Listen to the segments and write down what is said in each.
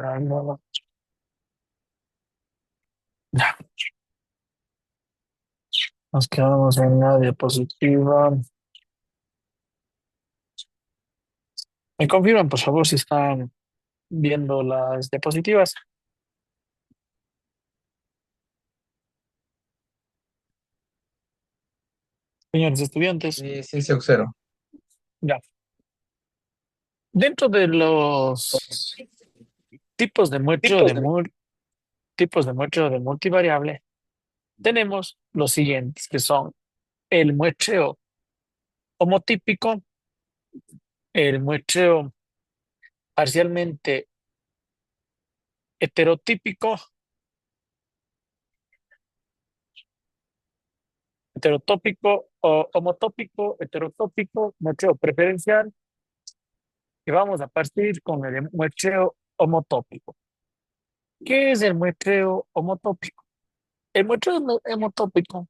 cargando. Ya, nos quedamos en la diapositiva. ¿Me confirman, por favor, si están viendo las diapositivas? Señores estudiantes, Sí, sí, Auxero. ya. Dentro de los tipos de muestreo Tipos de, de... tipos de muestreo de multivariable, tenemos los siguientes, que son el muestreo homotípico, el muestreo parcialmente heterotípico, heterotópico o homotópico, heterotópico, muestreo preferencial, y vamos a partir con el muestreo homotópico. ¿Qué es el muestreo homotópico? El muestreo homotópico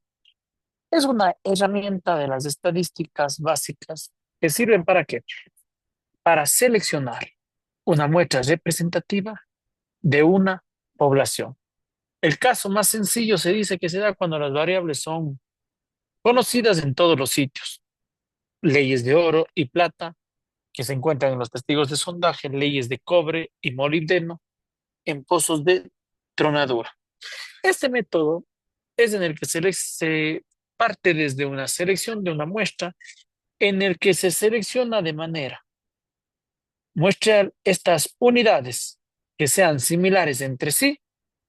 es una herramienta de las estadísticas básicas que sirven para qué? Para seleccionar una muestra representativa de una población. El caso más sencillo se dice que se da cuando las variables son conocidas en todos los sitios. Leyes de oro y plata que se encuentran en los testigos de sondaje, leyes de cobre y molibdeno en pozos de tronadura. Este método es en el que se parte desde una selección de una muestra en el que se selecciona de manera muestrear estas unidades que sean similares entre sí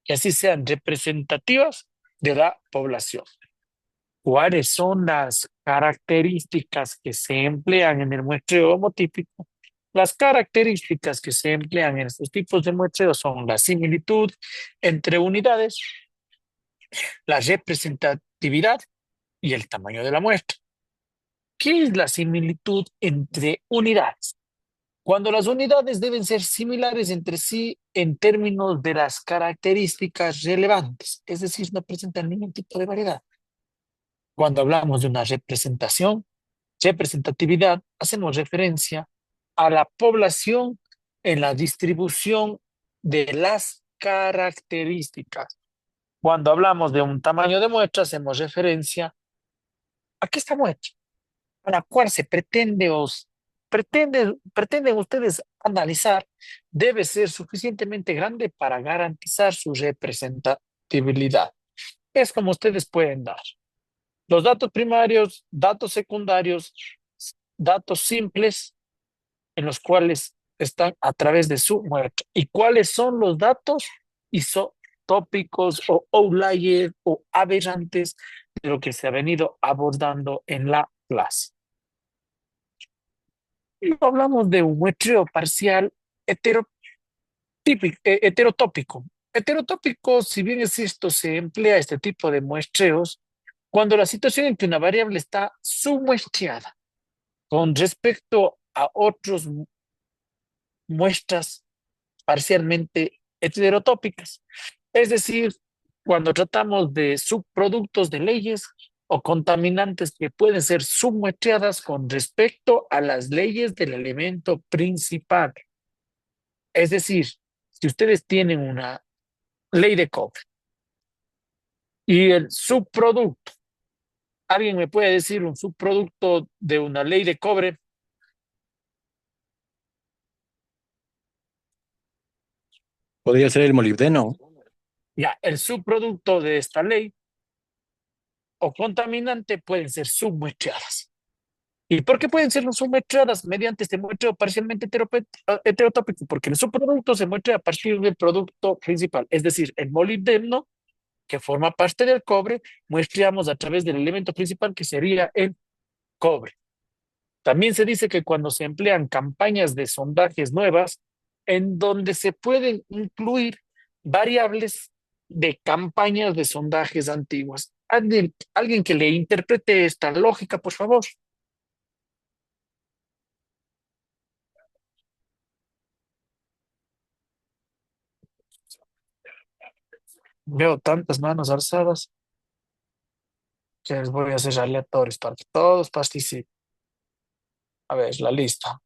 y así sean representativas de la población. ¿Cuáles son las características que se emplean en el muestreo homotípico? Las características que se emplean en estos tipos de muestreo son la similitud entre unidades, la representatividad y el tamaño de la muestra. ¿Qué es la similitud entre unidades? Cuando las unidades deben ser similares entre sí en términos de las características relevantes, es decir, no presentan ningún tipo de variedad. Cuando hablamos de una representación, representatividad, hacemos referencia a la población en la distribución de las características. Cuando hablamos de un tamaño de muestra, hacemos referencia a que esta muestra, a la cual se pretenden ustedes analizar, debe ser suficientemente grande para garantizar su representatividad. Es como ustedes pueden dar los datos primarios, datos secundarios, datos simples en los cuales están a través de su muestra. ¿Y cuáles son los datos isotópicos o outliers o aberrantes de lo que se ha venido abordando en la clase? Y hablamos de un muestreo parcial heterotópico. Heterotópico, si bien es cierto, se emplea este tipo de muestreos cuando la situación en que una variable está submuestreada con respecto a otras muestras parcialmente heterotópicas. Es decir, cuando tratamos de subproductos de leyes o contaminantes que pueden ser submuestreadas con respecto a las leyes del elemento principal. Es decir, si ustedes tienen una ley de cobre y el subproducto, ¿alguien me puede decir un subproducto de una ley de cobre? Podría ser el molibdeno. Ya, el subproducto de esta ley o contaminante pueden ser submuestreadas. ¿Y por qué pueden ser submuestradas mediante este muestreo parcialmente heterotópico? Porque el subproducto se muestra a partir del producto principal, es decir, el molibdeno, que forma parte del cobre, muestreamos a través del elemento principal que sería el cobre. También se dice que cuando se emplean campañas de sondajes nuevas, en donde se pueden incluir variables de campañas de sondajes antiguas. Alguien que le interprete esta lógica, por favor. Veo tantas manos alzadas que les voy a hacer aleatorios para que todos participen. A ver, la lista.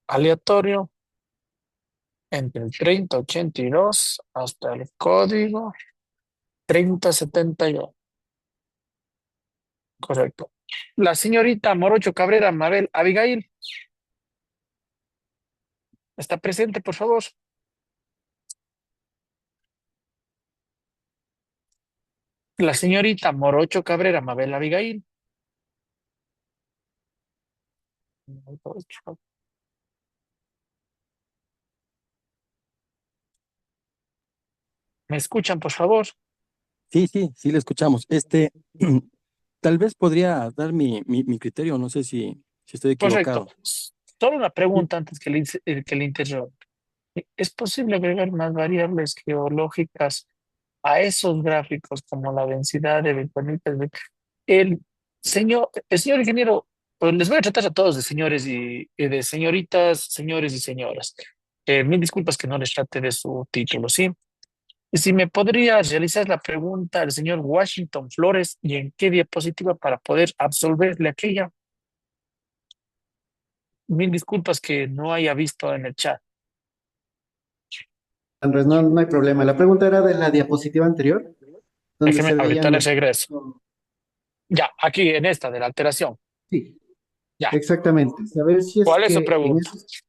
Aleatorio, entre el 3082 hasta el código 3072. Correcto. La señorita Morocho Cabrera Mabel Abigail, ¿está presente, por favor? La señorita Morocho Cabrera Mabel Abigail. ¿Me escuchan, por favor? Sí, sí, sí le escuchamos. Tal vez podría dar mi criterio, no sé si estoy Correcto. equivocado. Solo una Sí, pregunta antes que le interrumpa. ¿Es posible agregar más variables geológicas a esos gráficos como la densidad de ventanitas? El señor ingeniero, pues les voy a tratar a todos de señores y de señoritas, señores y señoras. Mil disculpas que no les trate de su título, ¿sí? Y si me podría realizar la pregunta al señor Washington Flores y en qué diapositiva para poder absolverle aquella. Mil disculpas que no haya visto en el chat. Andrés, no, no hay problema. La pregunta era de la diapositiva anterior, donde Déjeme, se ahorita veían les los... regreso. Ya, aquí en esta de la alteración. Sí, Ya. exactamente. Saber si es ¿Cuál es su que en pregunta? esos...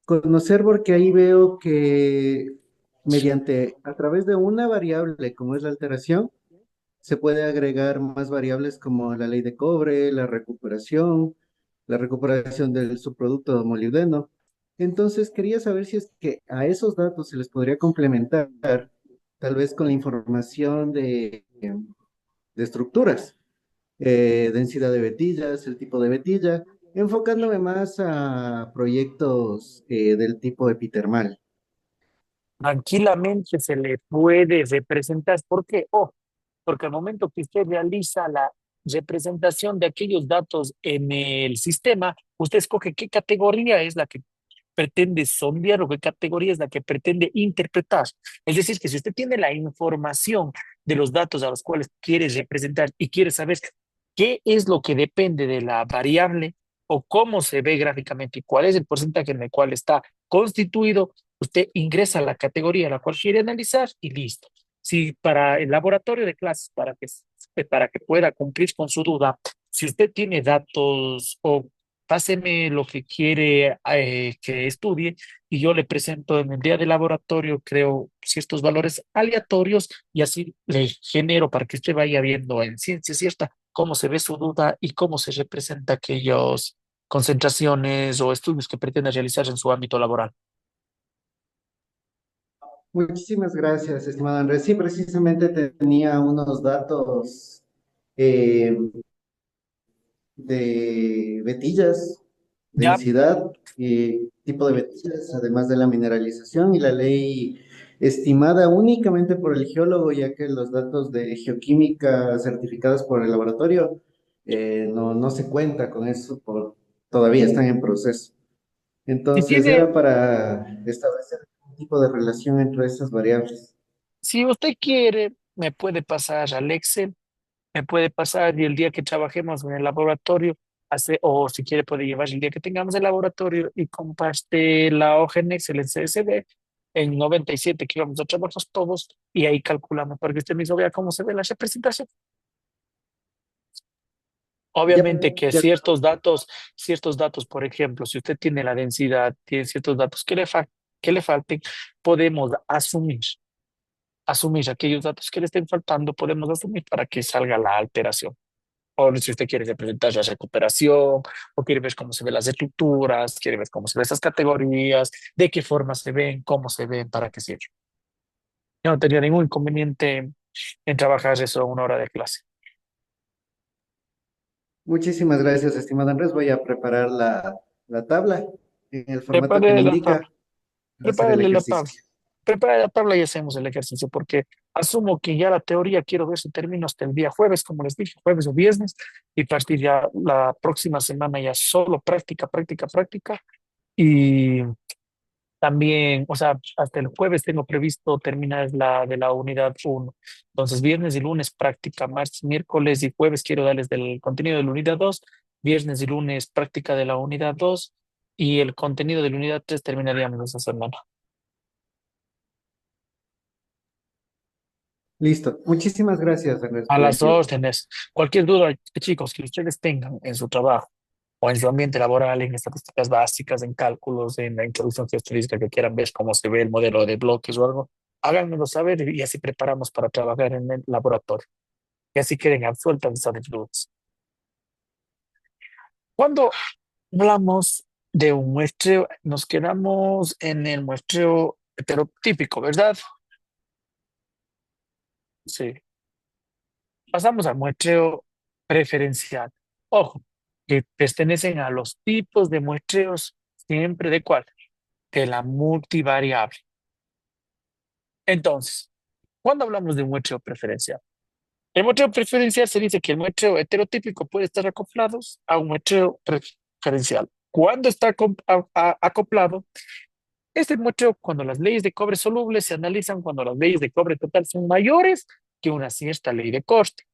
Conocer porque ahí veo que mediante, a través de una variable como es la alteración, se puede agregar más variables como la ley de cobre, la recuperación del subproducto molibdeno. Entonces, quería saber si es que a esos datos se les podría complementar, tal vez con la información de estructuras, densidad de vetillas, el tipo de vetilla, enfocándome más a proyectos del tipo epitermal. Tranquilamente se le puede representar. ¿Por qué? Porque al momento que usted realiza la representación de aquellos datos en el sistema, usted escoge qué categoría es la que pretende sondear o qué categoría es la que pretende interpretar. Es decir, que si usted tiene la información de los datos a los cuales quiere representar y quiere saber qué es lo que depende de la variable o cómo se ve gráficamente y cuál es el porcentaje en el cual está constituido, usted ingresa a la categoría a la cual quiere analizar y listo. Si para el laboratorio de clases, para que pueda cumplir con su duda, si usted tiene datos o páseme lo que quiere que estudie y yo le presento en el día de laboratorio, creo, ciertos valores aleatorios y así le genero para que usted vaya viendo en ciencia cierta cómo se ve su duda y cómo se representa aquellas concentraciones o estudios que pretende realizar en su ámbito laboral. Muchísimas gracias, estimado Andrés. Sí, precisamente tenía unos datos eh, de vetillas, Ya, densidad, tipo de vetillas, además de la mineralización y la ley estimada únicamente por el geólogo, ya que los datos de geoquímica certificados por el laboratorio no se cuenta con eso, todavía están en proceso. si Entonces tiene, era para establecer un tipo de relación entre esas variables. si usted quiere, me puede pasar al Excel, me puede pasar y el día que trabajemos en el laboratorio, o si quiere puede llevar el día que tengamos el laboratorio y comparte la hoja en Excel en CSV en 97 que vamos a trabajar todos y ahí calculamos para que usted mismo vea cómo se ve la representación. Ya, Obviamente que ya, ciertos datos, por ejemplo, si usted tiene la densidad, tiene ciertos datos que le falten, podemos asumir aquellos datos que le estén faltando, podemos asumir para que salga la alteración. O si usted quiere representar la recuperación, o quiere ver cómo se ven las estructuras, quiere ver cómo se ven esas categorías, de qué forma se ven, cómo se ven, para qué sirve. Yo no tenía ningún inconveniente en trabajar eso en una hora de clase. muchísimas gracias, estimado Andrés. Voy a preparar la tabla en el formato que Prepare me la indica tabla, para hacer el prepárele la tabla, ejercicio. prepare la tabla y hacemos el ejercicio, porque asumo que ya la teoría quiero ver si termino hasta el día jueves, como les dije, jueves o viernes, y partir ya la próxima semana ya solo práctica, práctica, práctica. Y también, o sea, hasta el jueves tengo previsto terminar la de la unidad uno. Entonces, viernes y lunes práctica, martes, miércoles y jueves quiero darles del contenido de la unidad 2, viernes y lunes práctica de la unidad 2 y el contenido de la unidad 3 terminaríamos esa semana. Listo. Muchísimas gracias, Andrés, A por la las ayuda. órdenes. Cualquier duda, chicos, que ustedes tengan en su trabajo o en su ambiente laboral, en estadísticas básicas, en cálculos, en la introducción geoestadística, que quieran ver cómo se ve el modelo de bloques o algo, háganmelo saber y así preparamos para trabajar en el laboratorio. Y así queden absueltas esas dudas. Cuando hablamos de un muestreo, nos quedamos en el muestreo heterotípico, ¿verdad? Sí. Pasamos al muestreo preferencial. Ojo, que pertenecen a los tipos de muestreos siempre de cuál? De la multivariable. Entonces, cuando hablamos de un muestreo preferencial, el muestreo preferencial se dice que el muestreo heterotípico puede estar acoplado a un muestreo preferencial. Cuando está acoplado, este muestreo cuando las leyes de cobre soluble se analizan cuando las leyes de cobre total son mayores que una cierta ley de corte.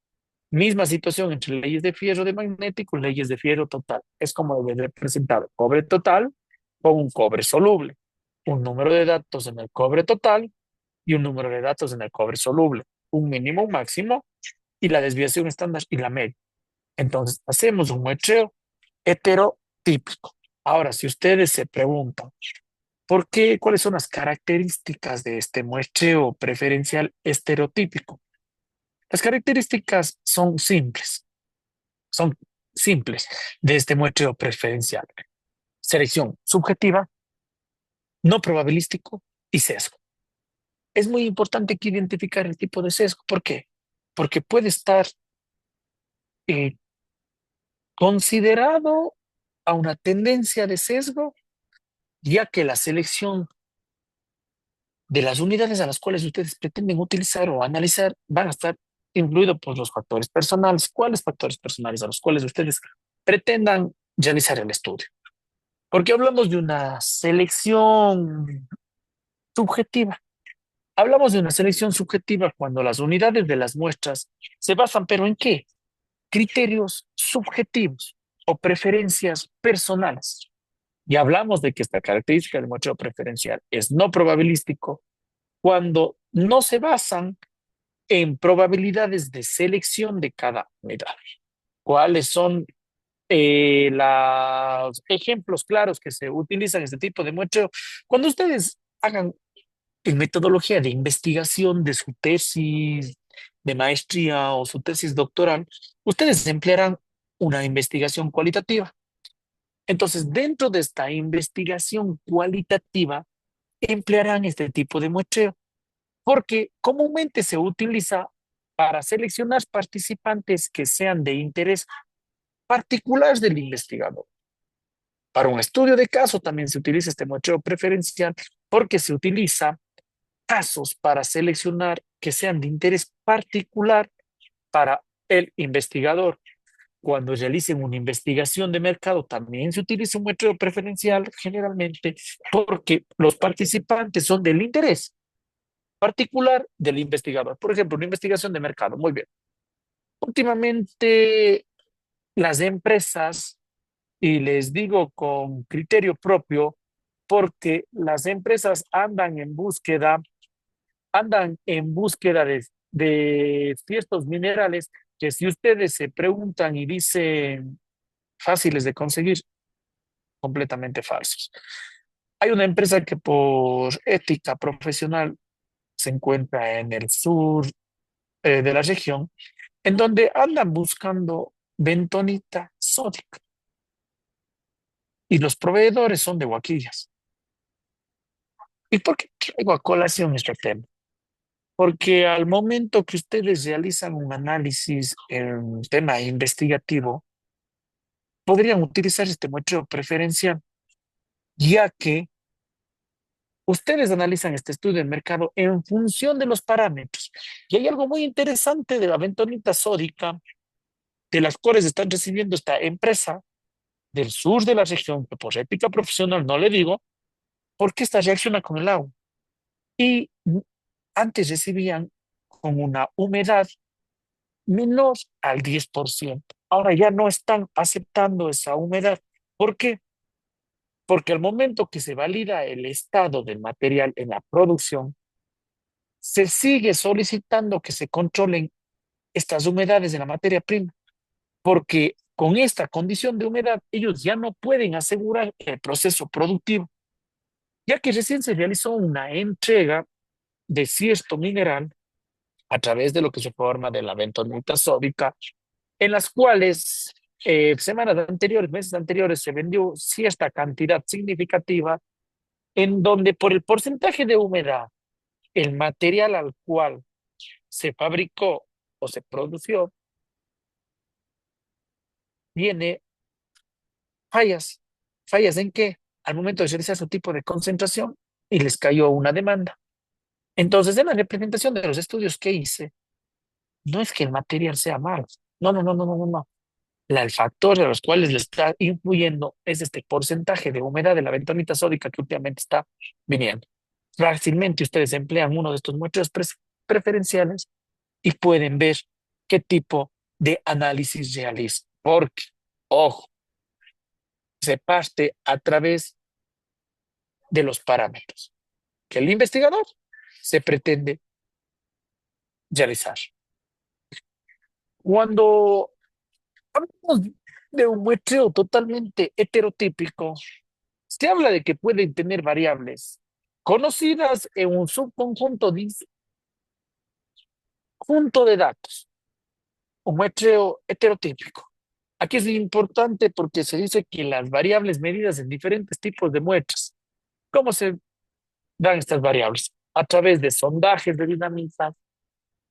Misma situación entre leyes de fierro de magnético y leyes de fierro total. Es como debe representar cobre total con un cobre soluble. Un número de datos en el cobre total y un número de datos en el cobre soluble. Un mínimo, un máximo y la desviación estándar y la media. Entonces, hacemos un muestreo heterotípico. Ahora, si ustedes se preguntan, ¿por qué? ¿Cuáles son las características de este muestreo preferencial estereotípico? Las características son simples de este muestreo preferencial. Selección subjetiva, no probabilístico y sesgo. Es muy importante que identificar el tipo de sesgo. ¿Por qué? Porque puede estar eh, considerado a una tendencia de sesgo, ya que la selección de las unidades a las cuales ustedes pretenden utilizar o analizar van a estar influidos por los factores personales. ¿Cuáles factores personales a los cuales ustedes pretendan realizar el estudio? Porque hablamos de una selección subjetiva. Hablamos de una selección subjetiva cuando las unidades de las muestras se basan, ¿pero en qué? Criterios subjetivos o preferencias personales. Y hablamos de que esta característica del muestreo preferencial es no probabilístico cuando no se basan en probabilidades de selección de cada unidad. ¿Cuáles son los ejemplos claros que se utilizan en este tipo de muestreo? Cuando ustedes hagan en metodología de investigación de su tesis de maestría o su tesis doctoral, ustedes emplearán una investigación cualitativa. Entonces, dentro de esta investigación cualitativa, emplearán este tipo de muestreo, porque comúnmente se utiliza para seleccionar participantes que sean de interés particular del investigador. Para un estudio de caso también se utiliza este muestreo preferencial porque se utiliza casos para seleccionar que sean de interés particular para el investigador. Cuando realicen una investigación de mercado, también se utiliza un muestreo preferencial generalmente porque los participantes son del interés particular del investigador. Por ejemplo, una investigación de mercado. Muy bien. Últimamente, las empresas, y les digo con criterio propio, porque las empresas andan en búsqueda de ciertos minerales que si ustedes se preguntan y dicen fáciles de conseguir, completamente falsos. Hay una empresa que por ética profesional se encuentra en el sur de la región, en donde andan buscando bentonita sódica y los proveedores son de Huaquillas. ¿Y por qué traigo a colación este tema? Porque al momento que ustedes realizan un análisis en un tema investigativo, podrían utilizar este muestreo preferencial, ya que ustedes analizan este estudio de mercado en función de los parámetros. Y hay algo muy interesante de la bentonita sódica, de las cuales están recibiendo esta empresa del sur de la región, que por ética profesional no le digo, porque esta reacciona con el agua. Y antes recibían con una humedad menor al 10%. Ahora ya no están aceptando esa humedad. ¿Por qué? Porque al momento que se valida el estado del material en la producción, se sigue solicitando que se controlen estas humedades de la materia prima, porque con esta condición de humedad ellos ya no pueden asegurar el proceso productivo, ya que recién se realizó una entrega de cierto mineral a través de lo que se forma de la bentonita sódica, en las cuales semanas anteriores, meses anteriores, se vendió cierta cantidad significativa, en donde por el porcentaje de humedad, el material al cual se fabricó o se produció, tiene fallas. ¿Fallas en qué? Al momento de realizar su tipo de concentración y les cayó una demanda. Entonces, en la representación de los estudios que hice, no es que el material sea malo. No, no, no, no, no, no, no. El factor de los cuales le está influyendo es este porcentaje de humedad de la bentonita sódica que últimamente está viniendo. Fácilmente ustedes emplean uno de estos muestreos preferenciales y pueden ver qué tipo de análisis realiza. Porque, ojo, se parte a través de los parámetros que el investigador se pretende realizar. Cuando hablamos de un muestreo totalmente heterotípico, se habla de que pueden tener variables conocidas en un subconjunto conjunto de datos, un muestreo heterotípico. Aquí es importante porque se dice que las variables medidas en diferentes tipos de muestras. ¿Cómo se dan estas variables? A través de sondajes de dinamita,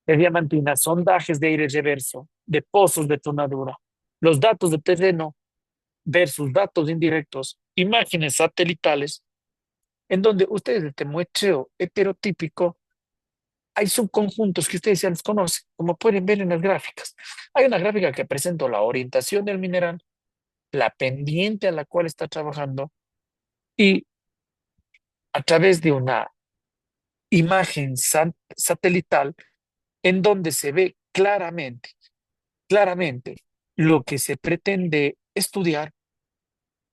de diamantina, sondajes de aire reverso, de pozos de tonadura, los datos de terreno versus datos indirectos, imágenes satelitales, en donde ustedes de este muestreo heterotípico hay subconjuntos que ustedes ya los conocen, como pueden ver en las gráficas. Hay una gráfica que presenta la orientación del mineral, la pendiente a la cual está trabajando y a través de una imagen satelital en donde se ve claramente lo que se pretende estudiar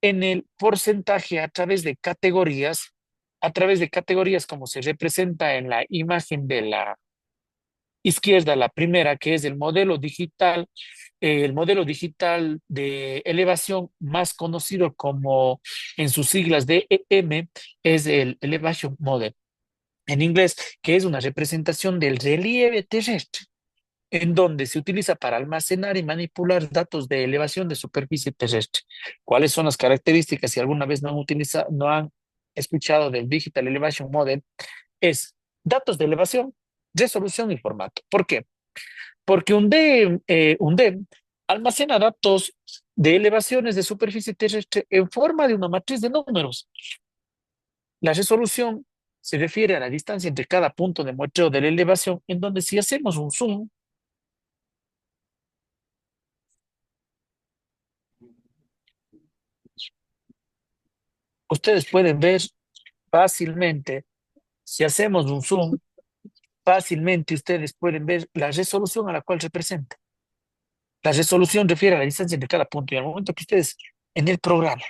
en el porcentaje a través de categorías como se representa en la imagen de la izquierda, la primera, que es el modelo digital de elevación más conocido como en sus siglas DEM, es el Elevation Model, en inglés, que es una representación del relieve terrestre, en donde se utiliza para almacenar y manipular datos de elevación de superficie terrestre. ¿Cuáles son las características? Si alguna vez no han escuchado del Digital Elevation Model, es datos de elevación, resolución y formato. ¿Por qué? Porque un DEM almacena datos de elevaciones de superficie terrestre en forma de una matriz de números. La resolución se refiere a la distancia entre cada punto de muestreo de la elevación, en donde si hacemos un zoom, ustedes pueden ver fácilmente, si hacemos un zoom, fácilmente ustedes pueden ver la resolución a la cual representa. La resolución refiere a la distancia entre cada punto y al momento que ustedes en el programa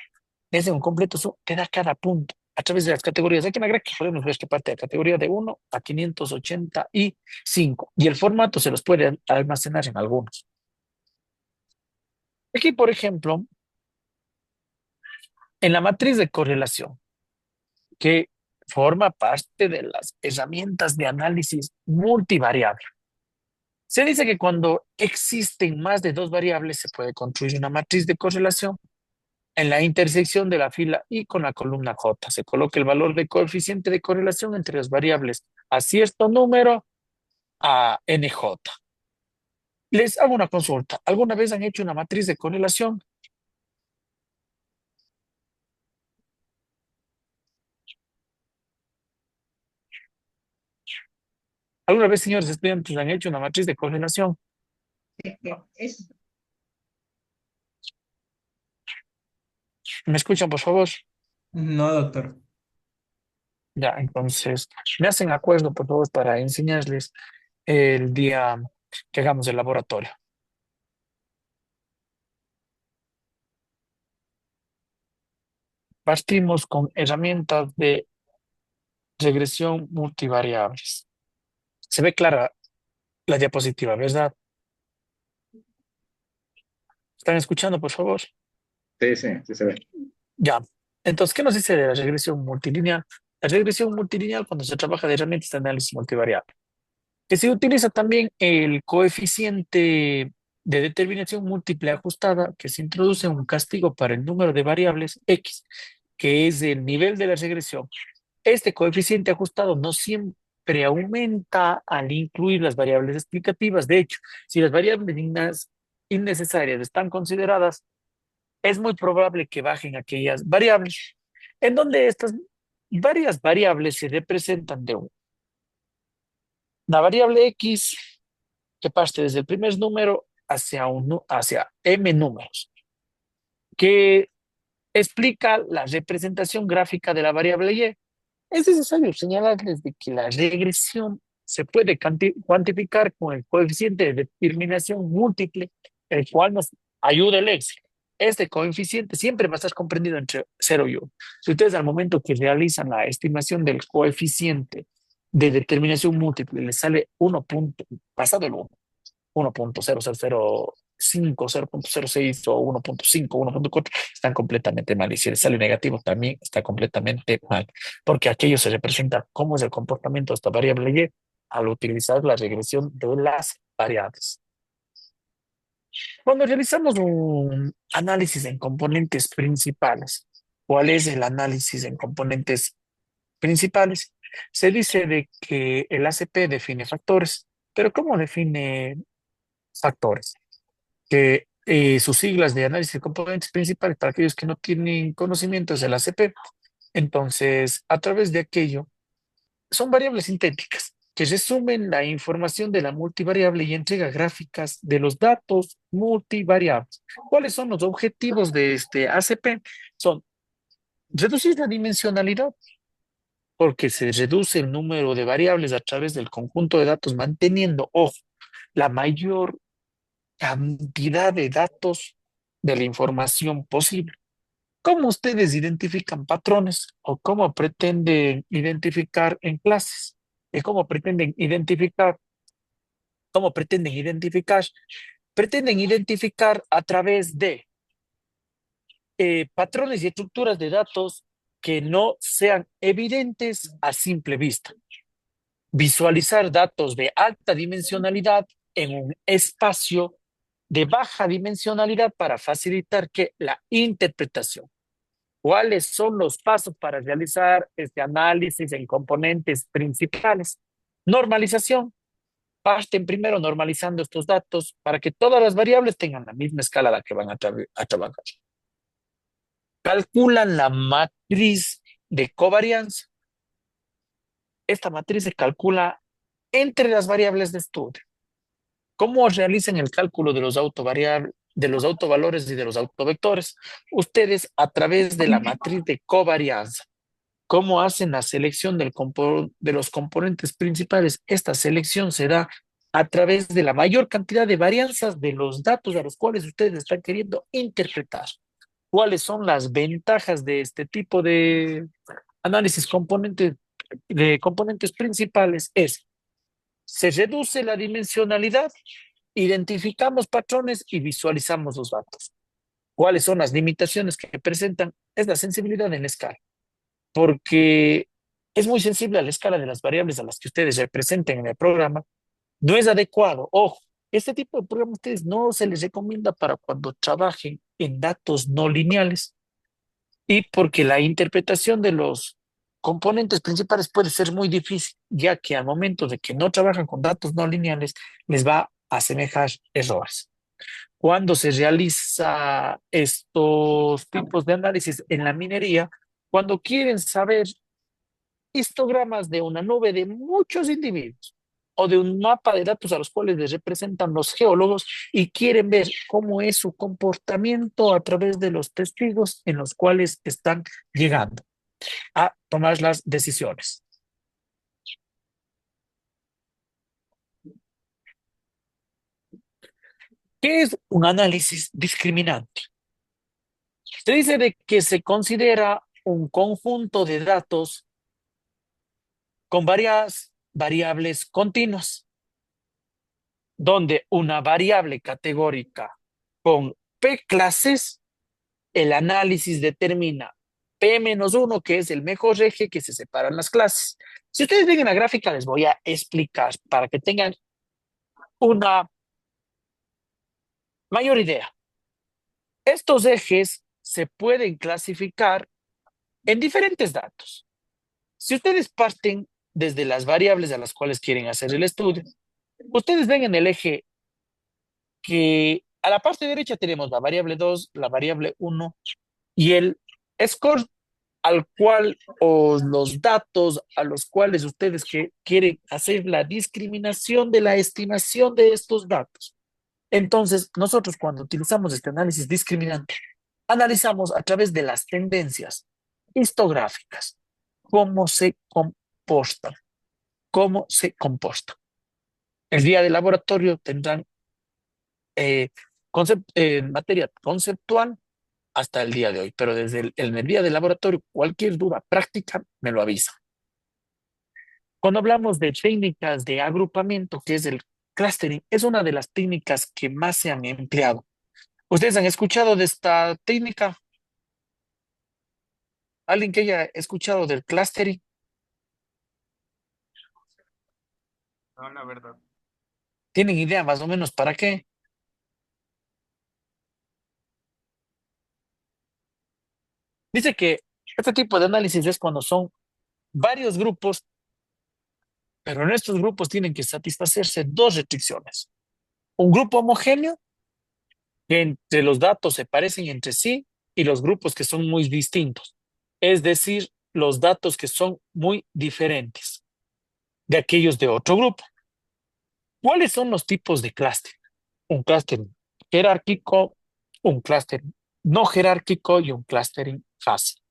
le hacen un completo zoom, te da cada punto a través de las categorías. Aquí en la gráfica podemos ver que parte de la categoría de 1 a 585 y el formato se los puede almacenar en algunos. Aquí, por ejemplo, en la matriz de correlación, que forma parte de las herramientas de análisis multivariable. Se dice que cuando existen más de dos variables se puede construir una matriz de correlación. En la intersección de la fila I con la columna J se coloca el valor de coeficiente de correlación entre las variables a cierto número a NJ. Les hago una consulta. ¿Alguna vez han hecho una matriz de correlación? ¿Alguna vez, señores estudiantes, han hecho una matriz de correlación? ¿Me escuchan, por favor? No, doctor. Ya, entonces, me hacen acuerdo, por favor, para enseñarles el día que hagamos el laboratorio. partimos con herramientas de regresión multivariables. Se ve clara la diapositiva, ¿verdad? ¿Están escuchando, por favor? Sí, sí, sí se ve. Ya. Entonces, ¿qué nos dice de la regresión multilineal? La regresión multilineal, cuando se trabaja de herramientas de análisis multivariable, que se utiliza también el coeficiente de determinación múltiple ajustada, que se introduce un castigo para el número de variables X, que es el nivel de la regresión. Este coeficiente ajustado no siempre aumenta al incluir las variables explicativas. De hecho, si las variables innecesarias están consideradas, es muy probable que bajen aquellas variables, en donde estas varias variables se representan de una variable X que parte desde el primer número hacia m números, que explica la representación gráfica de la variable Y. Es necesario señalarles de que la regresión se puede cuantificar con el coeficiente de determinación múltiple, el cual nos ayuda el Excel. Este coeficiente siempre va a estar comprendido entre 0 y 1. Si ustedes al momento que realizan la estimación del coeficiente de determinación múltiple les sale 1 punto, pasado el 1, 1.0005, 0.06 o 1.5, 1.4, están completamente mal. Y si les sale negativo, también está completamente mal, porque aquello se representa cómo es el comportamiento de esta variable Y al utilizar la regresión de las variables. Cuando realizamos un análisis en componentes principales, ¿cuál es el análisis en componentes principales? Se dice de que el ACP define factores, pero ¿cómo define factores? Que sus siglas de análisis de componentes principales, para aquellos que no tienen conocimientos de la ACP, entonces, a través de aquello, son variables sintéticas que resumen la información de la multivariable y entrega gráficas de los datos multivariables. ¿Cuáles son los objetivos de este ACP? Son reducir la dimensionalidad, porque se reduce el número de variables a través del conjunto de datos, manteniendo, ojo, la mayor cantidad de datos de la información posible. ¿Cómo ustedes identifican patrones o cómo pretenden identificar en clases? ¿Y cómo pretenden identificar? ¿Cómo pretenden identificar? Pretenden identificar a través de patrones y estructuras de datos que no sean evidentes a simple vista. Visualizar datos de alta dimensionalidad en un espacio de baja dimensionalidad para facilitar que la interpretación. ¿Cuáles son los pasos para realizar este análisis en componentes principales? Normalización. Parten primero normalizando estos datos para que todas las variables tengan la misma escala a la que van a trabajar. Calculan la matriz de covarianza. Esta matriz se calcula entre las variables de estudio. ¿Cómo realizan el cálculo de los de los autovalores y de los autovectores? Ustedes a través de la matriz de covarianza. ¿Cómo hacen la selección de los componentes principales? Esta selección se da a través de la mayor cantidad de varianzas de los datos a los cuales ustedes están queriendo interpretar. ¿Cuáles son las ventajas de este tipo de análisis de componentes principales? Se reduce la dimensionalidad, identificamos patrones y visualizamos los datos. ¿Cuáles son las limitaciones que presentan? Es la sensibilidad en la escala, porque es muy sensible a la escala de las variables a las que ustedes representen en el programa. No es adecuado. Ojo, este tipo de programa a ustedes no se les recomienda para cuando trabajen en datos no lineales, y porque la interpretación de los componentes principales puede ser muy difícil, ya que al momento de que no trabajan con datos no lineales, les va a asemejar errores. Cuando se realiza estos tipos de análisis en la minería, cuando quieren saber histogramas de una nube de muchos individuos o de un mapa de datos a los cuales les representan los geólogos y quieren ver cómo es su comportamiento a través de los testigos en los cuales están llegando a tomar las decisiones. ¿Qué es un análisis discriminante? Se dice de que se considera un conjunto de datos con varias variables continuas, donde una variable categórica con P clases, el análisis determina P-1, que es el mejor eje que se separan las clases. Si ustedes ven en la gráfica, les voy a explicar para que tengan una mayor idea. Estos ejes se pueden clasificar en diferentes datos. Si ustedes parten desde las variables a las cuales quieren hacer el estudio, ustedes ven en el eje que a la parte derecha tenemos la variable 2, la variable 1 y el score al cual o los datos a los cuales ustedes quieren hacer la discriminación de la estimación de estos datos. Entonces, nosotros cuando utilizamos este análisis discriminante, analizamos a través de las tendencias histográficas cómo se comportan, cómo se comportan. El día de laboratorio tendrán materia conceptual hasta el día de hoy, pero desde el día de laboratorio, cualquier duda práctica me lo avisa. Cuando hablamos de técnicas de agrupamiento, que es el clustering, es una de las técnicas que más se han empleado. ¿Ustedes han escuchado de esta técnica? ¿Alguien que haya escuchado del clustering? No, la verdad. ¿Tienen idea más o menos para qué? Dice que este tipo de análisis es cuando son varios grupos, pero en estos grupos tienen que satisfacerse dos restricciones. Un grupo homogéneo, que entre los datos se parecen entre sí, y los grupos que son muy distintos. Es decir, los datos que son muy diferentes de aquellos de otro grupo. ¿Cuáles son los tipos de clúster? Un clustering jerárquico, un clustering no jerárquico y un clustering fácil.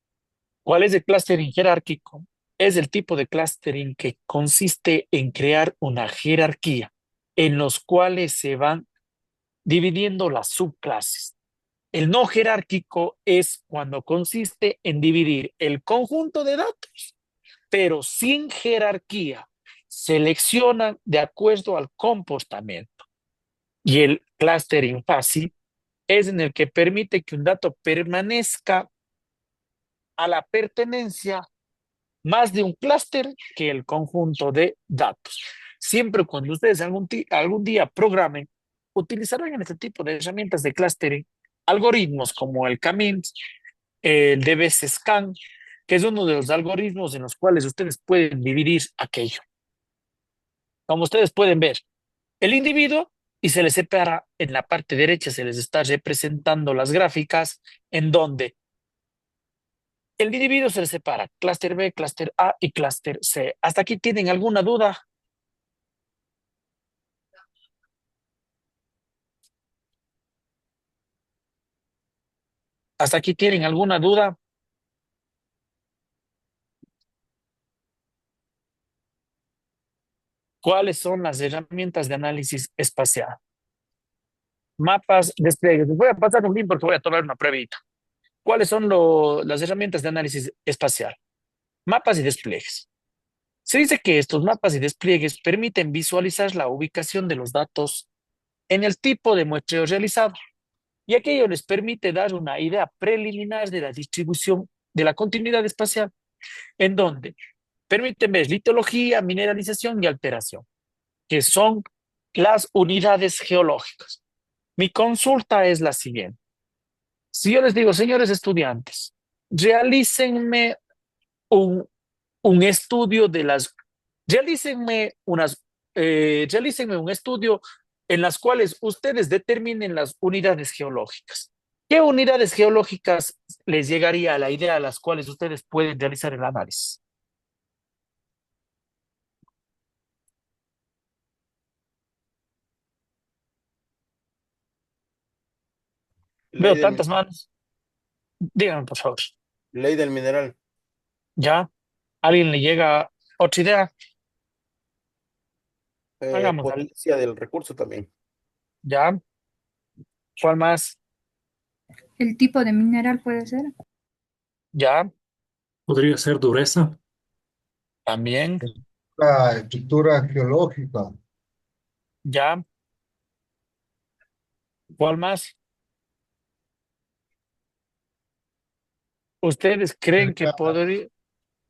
¿Cuál es el clustering jerárquico? Es el tipo de clustering que consiste en crear una jerarquía en los cuales se van dividiendo las subclases. El no jerárquico es cuando consiste en dividir el conjunto de datos, pero sin jerarquía. Seleccionan de acuerdo al comportamiento. Y el clustering fácil es en el que permite que un dato permanezca a la pertenencia más de un clúster que el conjunto de datos. Siempre cuando ustedes algún día programen, utilizarán en este tipo de herramientas de clustering algoritmos como el CAMINS, el DBSSCAN, que es uno de los algoritmos en los cuales ustedes pueden dividir aquello. Como ustedes pueden ver, el individuo y se les separa en la parte derecha, se les está representando las gráficas en donde el individuo se les separa, clúster B, clúster A y clúster C. ¿Hasta aquí tienen alguna duda? ¿Hasta aquí tienen alguna duda? ¿Cuáles son las herramientas de análisis espacial? Mapas, despliegues. Les voy a pasar un link porque voy a tomar una pruebita. ¿Cuáles son las herramientas de análisis espacial? Mapas y despliegues. Se dice que estos mapas y despliegues permiten visualizar la ubicación de los datos en el tipo de muestreo realizado, y aquello les permite dar una idea preliminar de la distribución de la continuidad espacial, en donde permiten ver litología, mineralización y alteración, que son las unidades geológicas. Mi consulta es la siguiente. Si yo les digo, señores estudiantes, realícenme un, un estudio de las, realícenme un estudio en las cuales ustedes determinen las unidades geológicas. ¿Qué unidades geológicas les llegaría a la idea a las cuales ustedes pueden realizar el análisis? Ley Veo del, tantas manos. Díganme, por favor. ley del mineral, ¿Ya? ¿Alguien le llega otra idea? Hagamos algo. potencia del recurso también. ¿Ya? ¿Cuál más? El tipo de mineral puede ser. ¿Ya? Podría ser dureza. También, La estructura geológica. ya. ¿Cuál más? ¿Ustedes creen que podría,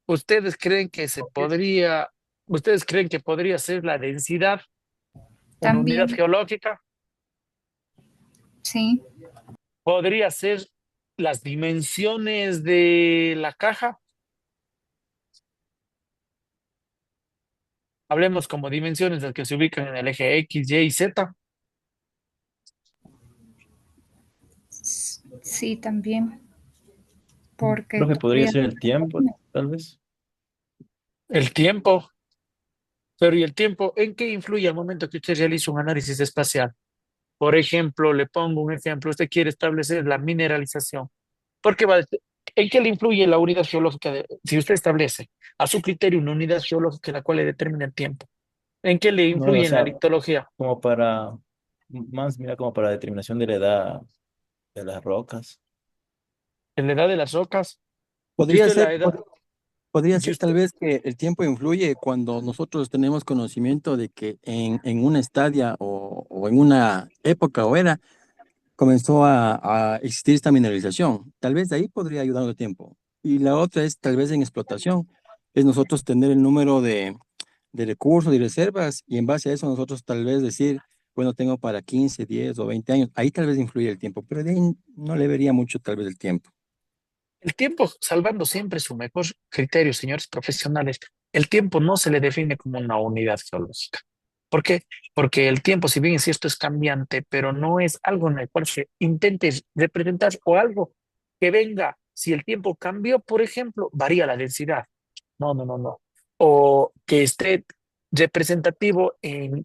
ustedes creen que se podría, ustedes creen que podría ser la densidad, una unidad También, geológica? sí, ¿Podría ser las dimensiones de la caja? Hablemos como dimensiones las que se ubican en el eje X, Y y Z. sí, también, porque Profe, podría podría ser el tiempo, tal vez. El tiempo. Pero ¿y el tiempo en qué influye al momento que usted realiza un análisis espacial? Por ejemplo, le pongo un ejemplo, usted quiere establecer la mineralización. ¿Por qué ¿En qué le influye la unidad geológica? Si usted establece a su criterio una unidad geológica la cual le determina el tiempo, ¿en qué le No, o influye en la sea, litología? como para, más mira, como para determinación de la edad de las rocas. ¿En la edad de las rocas? Y Podría usted ser, la edad, podría y ser tal usted, vez que el tiempo influye cuando nosotros tenemos conocimiento de que en una estadia o en una época o era comenzó a existir esta mineralización. Tal vez de ahí podría ayudar el tiempo. Y la otra es tal vez en explotación, es nosotros tener el número de recursos y reservas y en base a eso nosotros tal vez decir, bueno, tengo para 15 10 o 20 años. Ahí tal vez influye el tiempo, pero de ahí no le vería mucho tal vez el tiempo. el tiempo, salvando siempre su mejor criterio, señores profesionales, el tiempo no se le define como una unidad geológica. ¿Por qué? Porque el tiempo, si bien es cierto, es cambiante, pero no es algo en el cual se intente representar o algo que venga. Si el tiempo cambió, por ejemplo, varía la densidad. No, no, no, no. O que esté representativo en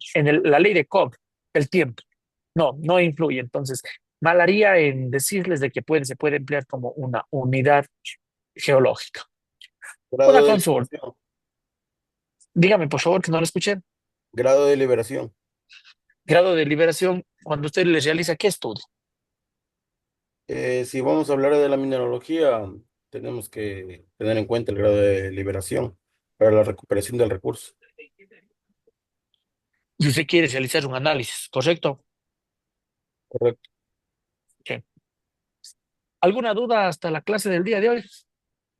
la ley de Cobb, el tiempo. No, no influye. Entonces, mal haría en decirles de que se puede emplear como una unidad geológica. Una Grado de consulta. liberación. Dígame, por favor, que no lo escuché. Grado de liberación. Grado de liberación, cuando usted le realiza, ¿qué estudio? Si vamos a hablar de la mineralogía, tenemos que tener en cuenta el grado de liberación para la recuperación del recurso. Y usted quiere realizar un análisis, ¿correcto? Correcto. Ok. ¿Alguna duda hasta la clase del día de hoy?